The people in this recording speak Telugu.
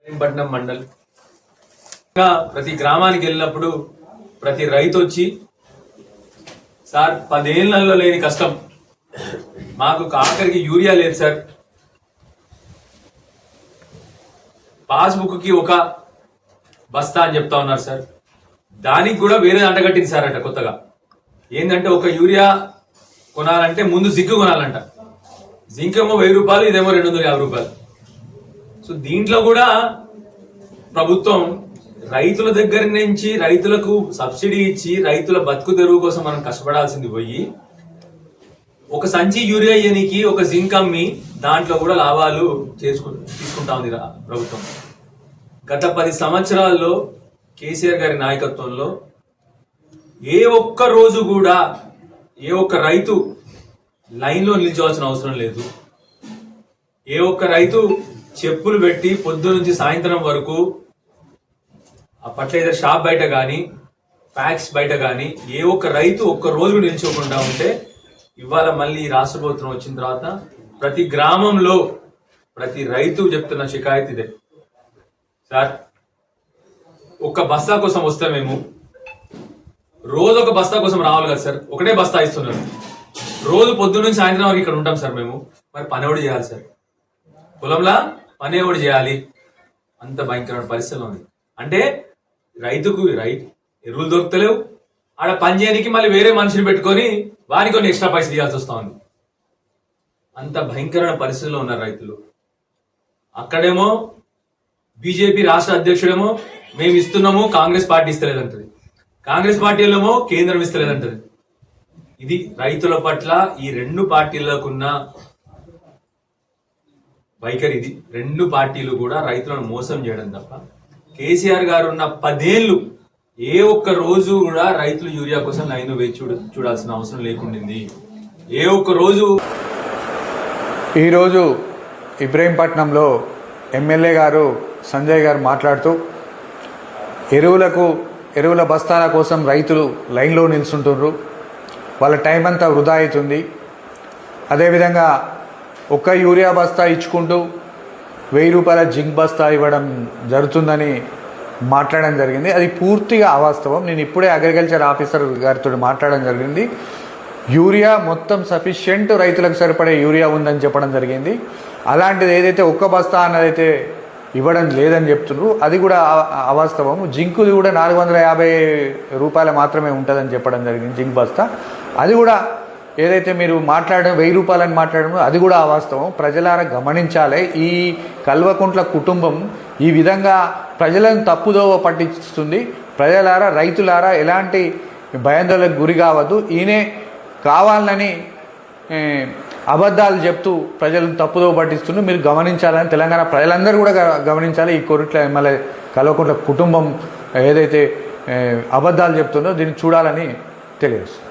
పట్నం మండల్ ప్రతి గ్రామానికి వెళ్ళినప్పుడు ప్రతి రైతు వచ్చి సార్ 10 ఏళ్లలో లేని కష్టం మాకు ఆఖరికి యూరియా లేదు సార్, పాస్బుక్ కి ఒక బస్తా అని చెప్తా ఉన్నారు సార్. దానికి కూడా వేరే అంటగట్టింది సార్ అట కొత్తగా. ఏంటంటే ఒక యూరియా కొనాలంటే ముందు జింక్ కొనాలంట. జింక్ ఏమో 1000 రూపాయలు, ఇదేమో 250 రూపాయలు. సో దీంట్లో కూడా ప్రభుత్వం రైతుల దగ్గర నుంచి రైతులకు సబ్సిడీ ఇచ్చి రైతుల బతుకు తెరువు కోసం మనం కష్టపడాల్సింది పోయి ఒక సంచి యూరియా ఇయ్యనికి ఒక జింక్ అమ్మి దాంట్లో కూడా లాభాలు తీసుకుంటా ఉంది ప్రభుత్వం. గత 10 సంవత్సరాల్లో కేసీఆర్ గారి నాయకత్వంలో ఏ ఒక్క రోజు కూడా ఏ ఒక్క రైతు లైన్లో నిల్చోవాల్సిన అవసరం లేదు. ఏ ఒక్క రైతు చెప్పులు పెట్టి పొద్దు నుంచి సాయంత్రం వరకు ఆ ఫర్టిలైజర్ షాప్ బయట కానీ ప్యాక్స్ బయట కానీ ఏ ఒక్క రైతు ఒక్క రోజు నిల్చోకుండా ఉంటే ఇవాళ మళ్ళీ రాష్ట్ర ప్రభుత్వం వచ్చిన తర్వాత ప్రతి గ్రామంలో ప్రతి రైతు చెప్తున్న షికాయత్ ఇదే సార్. ఒక్క బస్తా కోసం వస్తే మేము రోజు ఒక బస్తా కోసం రావాలి కదా సార్, ఒకటే బస్తా ఇస్తున్నారు. రోజు పొద్దు నుంచి సాయంత్రం వరకు ఇక్కడ ఉంటాం సార్ మేము. మరి పని ఎవడు చేయాలి సార్? పొలంలా పని ఎవడు చేయాలి? అంత భయంకరమైన పరిస్థితుల్లో ఉంది. అంటే రైతుకు ఎరువులు దొరుకుతలేవు, ఆడ పని చేయడానికి మళ్ళీ వేరే మనిషిని పెట్టుకొని వారికి కొన్ని ఎక్స్ట్రా పైసలు ఇవ్వాల్సి వస్తా ఉంది. అంత భయంకరమైన పరిస్థితుల్లో ఉన్నారు రైతులు. అక్కడేమో బీజేపీ రాష్ట్ర అధ్యక్షుడేమో మేము ఇస్తున్నాము, కాంగ్రెస్ పార్టీ ఇస్తలేదంటది. కాంగ్రెస్ పార్టీలేమో కేంద్రం ఇస్తలేదంటది. ఇది రైతుల పట్ల ఈ 2 పార్టీలకున్న వైఖరి. ఇది 2 పార్టీలు కూడా రైతులను మోసం చేయడం తప్ప కేసీఆర్ గారు ఉన్న 10 ఏళ్ళు ఏ ఒక్క రోజు కూడా రైతులు యూరియా కోసం లైన్ వేచి చూడాల్సిన అవసరం లేకుండింది. ఏ ఒక్క రోజు. ఈరోజు ఇబ్రహీంపట్నంలో ఎమ్మెల్యే గారు సంజయ్ గారు మాట్లాడుతూ ఎరువుల బస్తాల కోసం రైతులు లైన్లో నిల్చుంటున్నారు, వాళ్ళ టైం అంతా వృధా అవుతుంది. అదేవిధంగా ఒక్క యూరియా బస్తా ఇచ్చుకుంటూ 1000 రూపాయల జింక్ బస్తా ఇవ్వడం జరుగుతుందని మాట్లాడడం జరిగింది. అది పూర్తిగా అవాస్తవం. నేను ఇప్పుడే అగ్రికల్చర్ ఆఫీసర్ గారితో మాట్లాడడం జరిగింది. యూరియా మొత్తం సఫిషియెంట్ రైతులకు సరిపడే యూరియా ఉందని చెప్పడం జరిగింది. అలాంటిది ఏదైతే ఒక్క బస్తా అన్నదైతే ఇవ్వడం లేదని చెప్తున్నారు, అది కూడా అవాస్తవం. జింకుది కూడా 450 రూపాయలు మాత్రమే ఉంటుందని చెప్పడం జరిగింది జింక్ బస్తా. అది కూడా ఏదైతే మీరు 1000 రూపాయలని మాట్లాడడం అది కూడా అవాస్తవం. ప్రజలారా గమనించాలి. ఈ కల్వకుంట్ల కుటుంబం ఈ విధంగా ప్రజలను తప్పుదోవ పట్టిస్తుంది. ప్రజలారా, రైతులారా ఎలాంటి భయాందోళనకు గురి కావద్దు. ఈయనే కావాలని అబద్ధాలు చెప్తూ ప్రజలను తప్పుదోవ పట్టిస్తున్నారు. మీరు గమనించాలని తెలంగాణ ప్రజలందరూ కూడా గమనించాలి. ఈ కోరుట్ల ఎమ్మెల్యే కల్వకుంట్ల కుటుంబం ఏదైతే అబద్ధాలు చెప్తుందో దీన్ని చూడాలని తెలియజేస్తుంది.